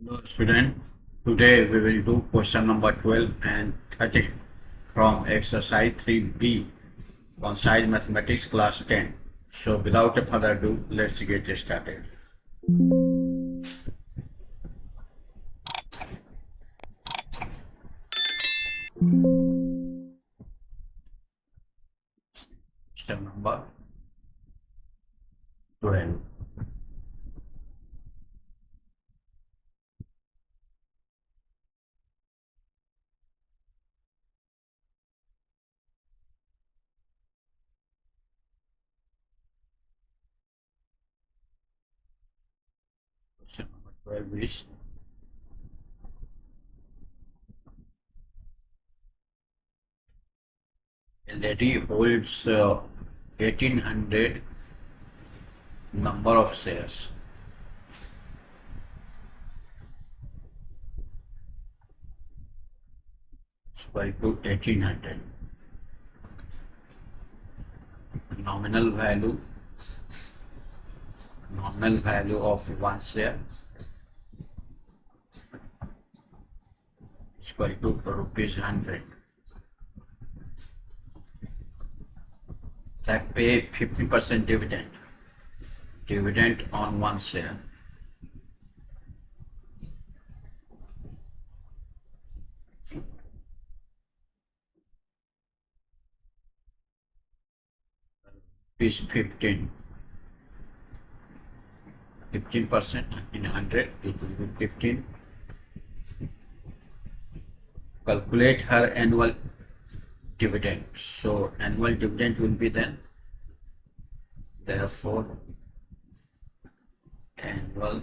Hello student, today we will do question number 12 and 13 from exercise 3B, Concise Mathematics class 10. So without further ado, let's get started. Question number 12. Question number 12 is a lady holds 1800 number of shares. Equal to 1800. Nominal value of one share is equal to rupees 100. That pay 50% dividend on one share. Is 15% in 100, it will be 15. Calculate her annual dividend. So annual dividend will be then, therefore annual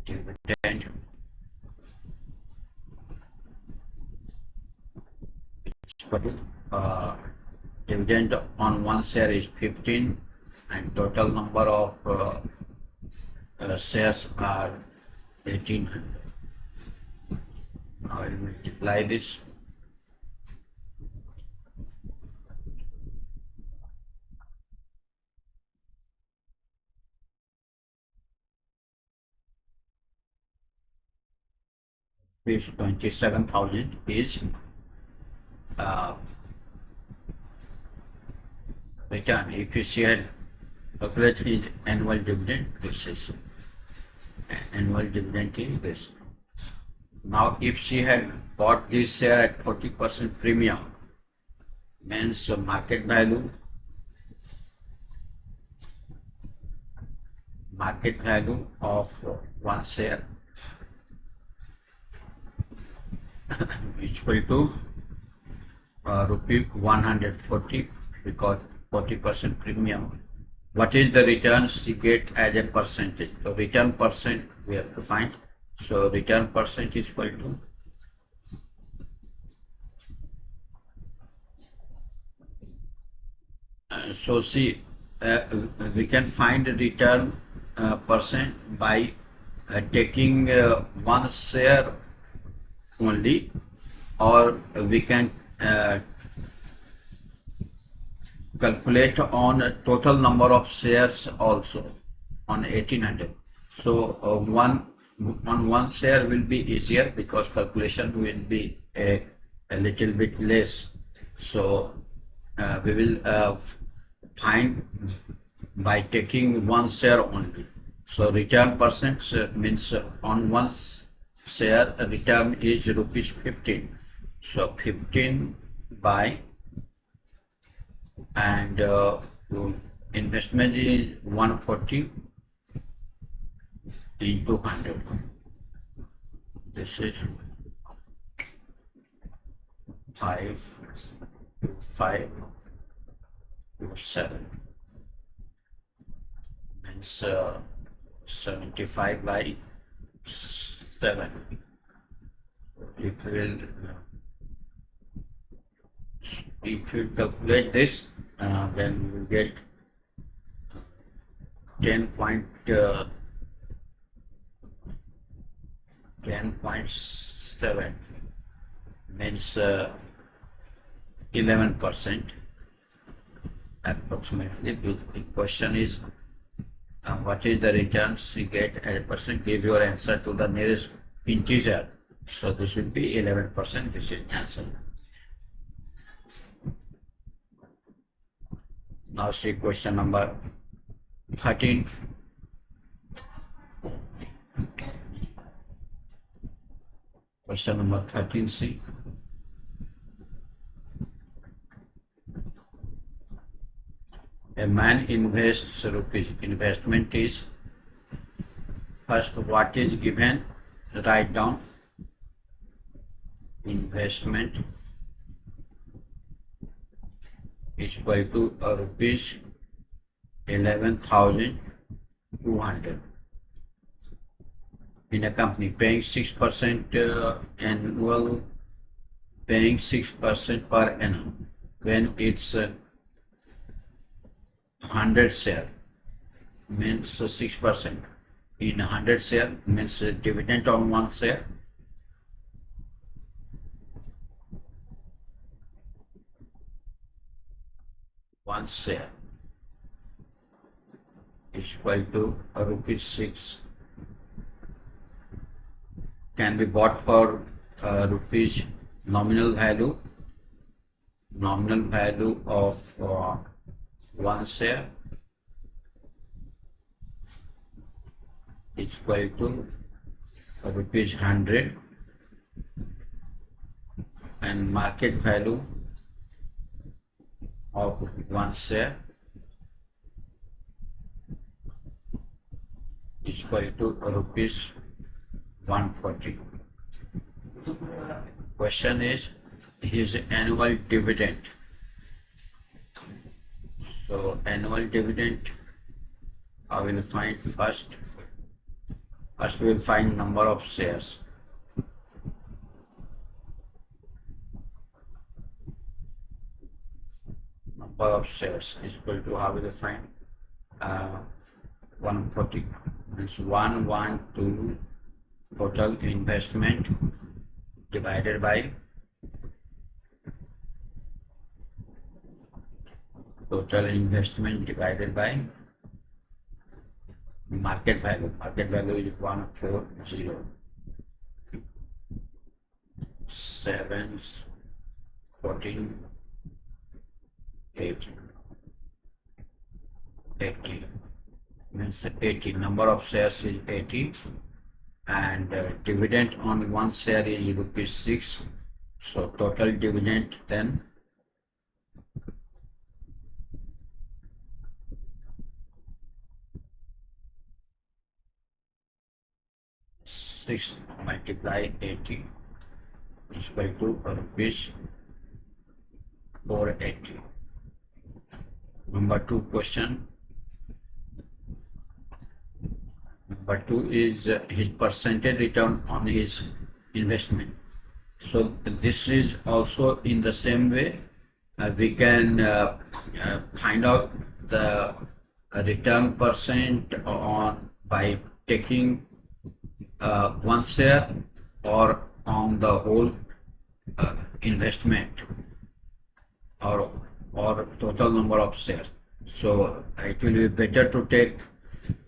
dividend dividend on one share is 15 and total number of shares are 1800. Now I will multiply this. Is 27,000 is return. If you share calculate his annual dividend, this is annual dividend is this. Now if she had bought this share at 40% premium, means market value of one share equal to rupee 140 because 40% premium. What is the return she get as a percentage? So return percent we have to find. So return percent is equal to so see we can find return percent by taking one share only, or we can calculate on a total number of shares also on 1800. So one share will be easier because calculation will be a little bit less. So we will find by taking one share only. So return percent means on one share return is rupees 15. So 15 by and investment is 140 into 100. This is 5,527 means 75 by 7. If you calculate this, then you will get 10.7 means 11% approximately. The question is what is the returns you get as a percent? Give your answer to the nearest integer. So this will be 11%. This is answer. Now see question number 13. Question number 13, see. A man invests rupees. Investment is first what is given, write down. Investment is equal to rupees 11,200 in a company, paying 6% annual, paying 6% per annum. When it's 100 share means 6%. In 100 share means dividend on 1 share. One share is equal to rupees 6. Can be bought for rupees nominal value of 1 share is equal to rupees 100, and market value of 1 share is equal to rupees 140. Question is his annual dividend. So annual dividend I will find first. First we will find number of shares. Number of shares is equal to, how will you find? 140 means 112 total investment divided by market value. Market value is 140. 7 14 8 80 means 80. Number of shares is 80, and dividend on 1 share is rupees 6. So total dividend then 6 multiply 80 is equal to rupees 480. Number 2 question. Number 2 is his percentage return on his investment. So this is also in the same way. We can find out the return percent on by taking 1 share or on the whole investment or total number of shares. So it will be better to take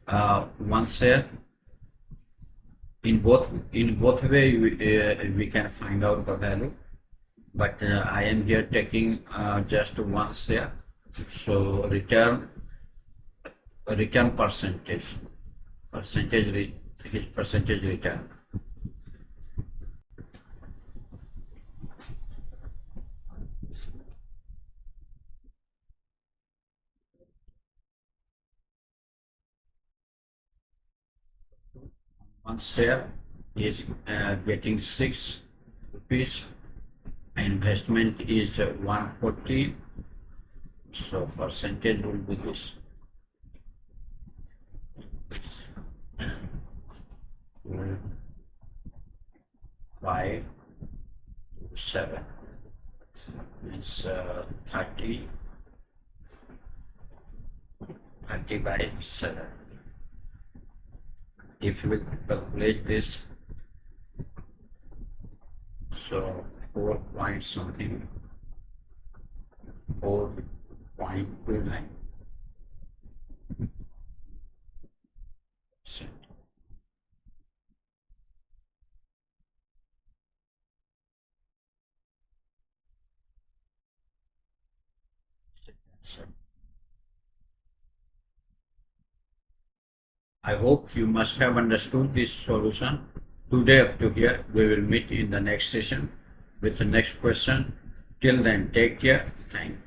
1 share. In both way we can find out the value, but I am here taking just 1 share. So return percentage his percentage return. One share is getting 6 rupees. Investment is 140. So percentage will be this. 5 7 means 30 by 7. If we calculate this, so 4 point something, 4.29. So I hope you must have understood this solution. Today up to here, we will meet in the next session with the next question. Till then, take care. Thank you.